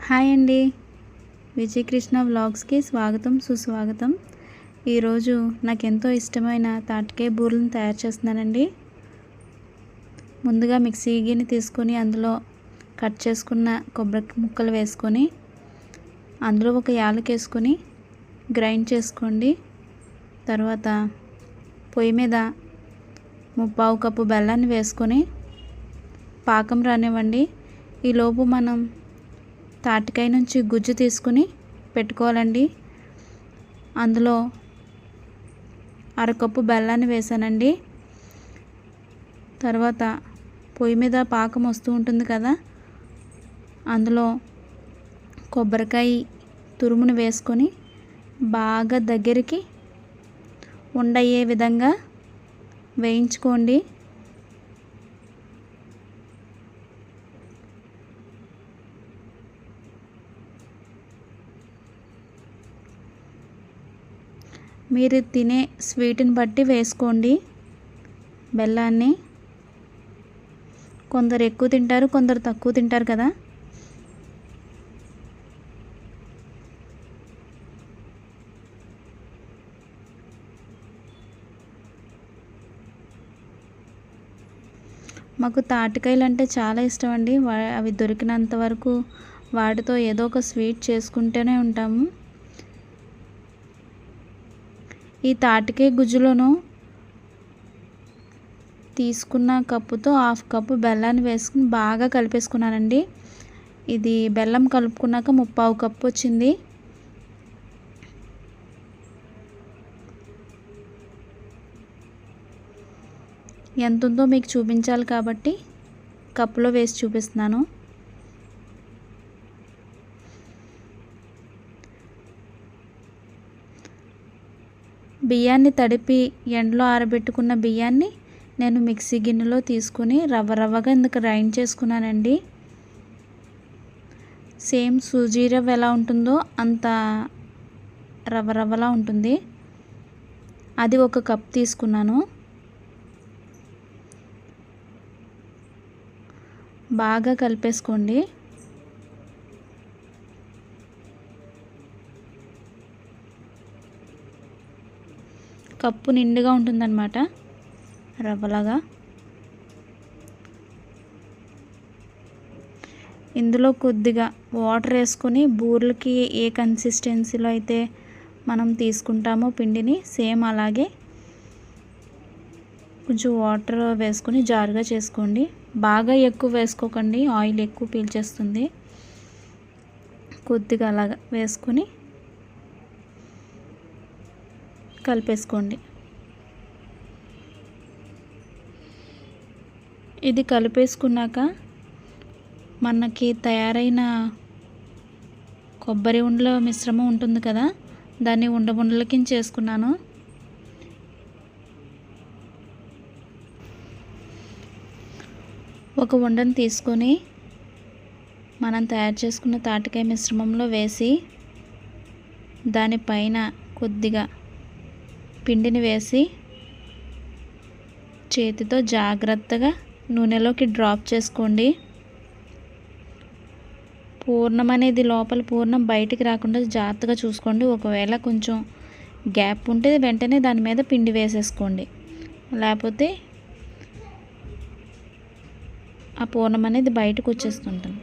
Hi అండి. విజయకృష్ణ వ్లాగ్స్కి స్వాగతం సుస్వాగతం. ఈరోజు నాకెంతో ఇష్టమైన తాటికాయ బూరెలను తయారు చేస్తున్నానండి. ముందుగా మిక్సీ గిన్నె తీసుకొని అందులో కట్ చేసుకున్న కొబ్బరి ముక్కలు వేసుకొని అందులో ఒక యాలకి వేసుకొని గ్రైండ్ చేసుకోండి. తర్వాత పొయ్యి మీద 1/4 కప్పు బెల్లాన్ని వేసుకొని పాకం రానివ్వండి. ఈలోపు మనం తాటికాయ నుంచి గుజ్జు తీసుకుని పెట్టుకోవాలండి. అందులో 1/2 కప్పు బెల్లాన్ని వేసానండి. తర్వాత పొయ్యి మీద పాకం వస్తూ ఉంటుంది కదా, అందులో కొబ్బరికాయ తురుమును వేసుకొని బాగా దగ్గరికి ఉండయ్యే విధంగా వేయించుకోండి. మీరు తినే స్వీట్ని బట్టి వేసుకోండి బెల్లాన్ని. కొందరు ఎక్కువ తింటారు, కొందరు తక్కువ తింటారు కదా. మాకు తాటికాయలు అంటే చాలా ఇష్టం అండి. అవి దొరికినంత వరకు వాటితో ఏదో ఒక స్వీట్ చేసుకుంటూనే ఉంటాము. ఈ తాటికాయ గుజ్జులోను తీసుకున్న కప్పుతో 1/2 కప్పు బెల్లాన్ని వేసుకుని బాగా కలిపేసుకున్నానండి. ఇది బెల్లం కలుపుకున్నాక 1/4 కప్పు వచ్చింది. ఎంత ఉందో మీకు చూపించాలి కాబట్టి కప్పులో వేసి చూపిస్తున్నాను. బియ్యాన్ని తడిపి ఎండలో ఆరబెట్టుకున్న బియ్యాన్ని నేను మిక్సీ గిన్నెలో తీసుకుని రవ్వగా ఇందుకు గ్రైండ్ చేసుకున్నానండి. సేమ్ సూజీ రవ్వ ఎలా ఉంటుందో అంత రవ్వలా ఉంటుంది. అది 1 కప్ తీసుకున్నాను. బాగా కలిపేసుకోండి. కప్పు నిండుగా ఉంటుందన్నమాట రవ్వలాగా. ఇందులో కొద్దిగా వాటర్ వేసుకొని బూరెలకి ఏ కన్సిస్టెన్సీలో అయితే మనం తీసుకుంటామో పిండిని సేమ్ అలాగే కొంచెం వాటర్ వేసుకొని జారుగా చేసుకోండి. బాగా ఎక్కువ వేసుకోకండి, ఆయిల్ ఎక్కువ పీల్చేస్తుంది. కొద్దిగా అలాగా వేసుకొని కలిపేసుకోండి. ఇది కలిపేసుకున్నాక మనకి తయారైన కొబ్బరి ఉండల మిశ్రమం ఉంటుంది కదా, దాన్ని ఉండల కింద చేసుకున్నాను. ఒక ఉండని తీసుకొని మనం తయారు చేసుకున్న తాటికాయ మిశ్రమంలో వేసి దానిపైన కొద్దిగా పిండిని వేసి చేతితో జాగ్రత్తగా నూనెలోకి డ్రాప్ చేసుకోండి. పూర్ణం అనేది లోపల పూర్ణం బయటికి రాకుండా జాగ్రత్తగా చూసుకోండి. ఒకవేళ కొంచెం గ్యాప్ ఉంటే వెంటనే దాని మీద పిండి వేసేసుకోండి, లేకపోతే ఆ పూర్ణం అనేది బయటకు వచ్చేస్తుంటుంది.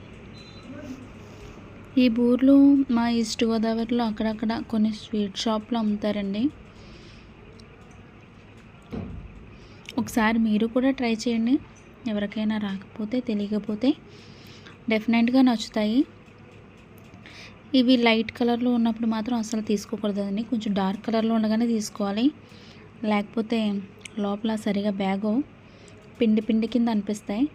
ఈ బూర్లు మా ఈస్ట్ గోదావరిలో అక్కడక్కడ కొన్ని స్వీట్ షాప్లో అమ్ముతారండి. ఒకసారి మీరు కూడా ట్రై చేయండి. ఎవరికైనా రాకపోతే తెలియకపోతే డెఫినెట్గా నచ్చుతాయి. ఇవి లైట్ కలర్లో ఉన్నప్పుడు మాత్రం అసలు తీసుకోకూడదండి. కొంచెం డార్క్ కలర్లో ఉండగానే తీసుకోవాలి, లేకపోతే లోపల సరిగా బ్యాగో పిండి కింద అనిపిస్తాయి.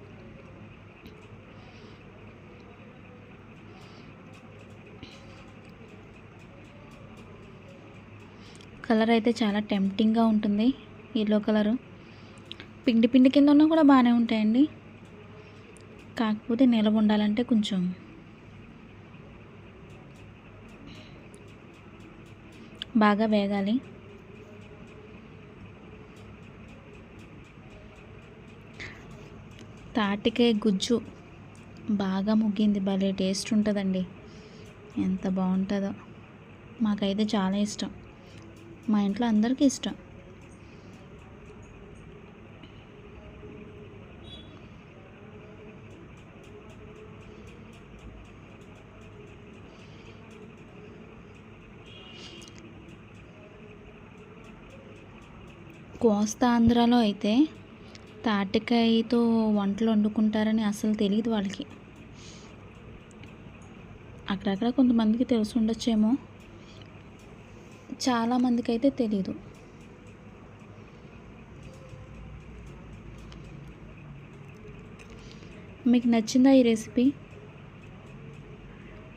కలర్ అయితే చాలా టెంప్టింగ్గా ఉంటుంది. ఎల్లో కలరు పిండి కింద ఉన్నా కూడా బాగానే ఉంటాయండి. కాకపోతే నిలవ ఉండాలంటే కొంచెం బాగా వేగాలి. తాటికాయ గుజ్జు బాగా ముగ్గింది, భలే టేస్ట్ ఉంటుందండి. ఎంత బాగుంటుందో. మాకైతే చాలా ఇష్టం, మా ఇంట్లో అందరికీ ఇష్టం. కోస్తా ఆంధ్రాలో అయితే తాటికాయతో వంటలు వండుకుంటారని అసలు తెలియదు వాళ్ళకి. అక్కడక్కడ కొంతమందికి తెలిసి ఉండొచ్చేమో, చాలామందికి అయితే తెలీదు. మీకు నచ్చిందా ఈ రెసిపీ?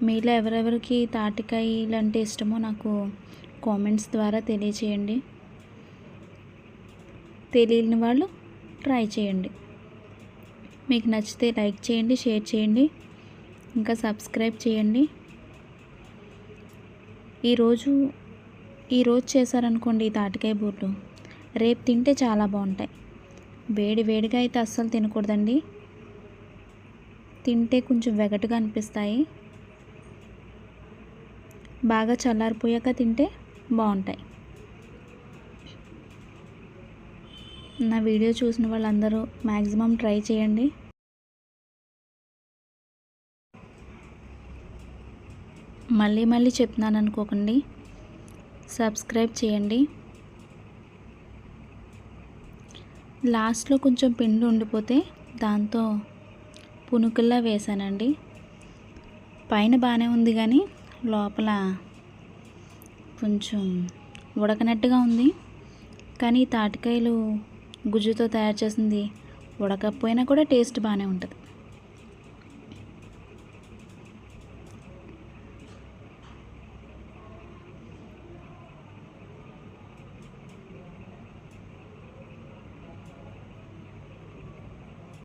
మీలో ఎవరెవరికి తాటికాయలు అంటే ఇష్టమో నాకు కామెంట్స్ ద్వారా తెలియచేయండి. తెలియని వాళ్ళు ట్రై చేయండి. మీకు నచ్చితే లైక్ చేయండి, షేర్ చేయండి, ఇంకా సబ్స్క్రైబ్ చేయండి. ఈరోజు చేశారనుకోండి ఈ తాటికాయ బూర్లు, రేపు తింటే చాలా బాగుంటాయి. వేడి వేడిగా అయితే అస్సలు తినకూడదండి, తింటే కొంచెం వెగటుగా అనిపిస్తాయి. బాగా చల్లారిపోయాక తింటే బాగుంటాయి. నా వీడియో చూసిన వాళ్ళందరూ మ్యాక్సిమం ట్రై చేయండి. మళ్ళీ చెప్తున్నాను అనుకోకండి, సబ్స్క్రైబ్ చేయండి. లాస్ట్లో కొంచెం పిండి ఉండిపోతే దాంతో పునుకుల్లా వేసానండి. పైన బాగానే ఉంది కానీ లోపల కొంచెం ఉడకనట్టుగా ఉంది. కానీ తాటికాయలు గుజ్జుతో తయారు చేసింది ఉడకపోయినా కూడా టేస్ట్ బాగానే ఉంటుంది.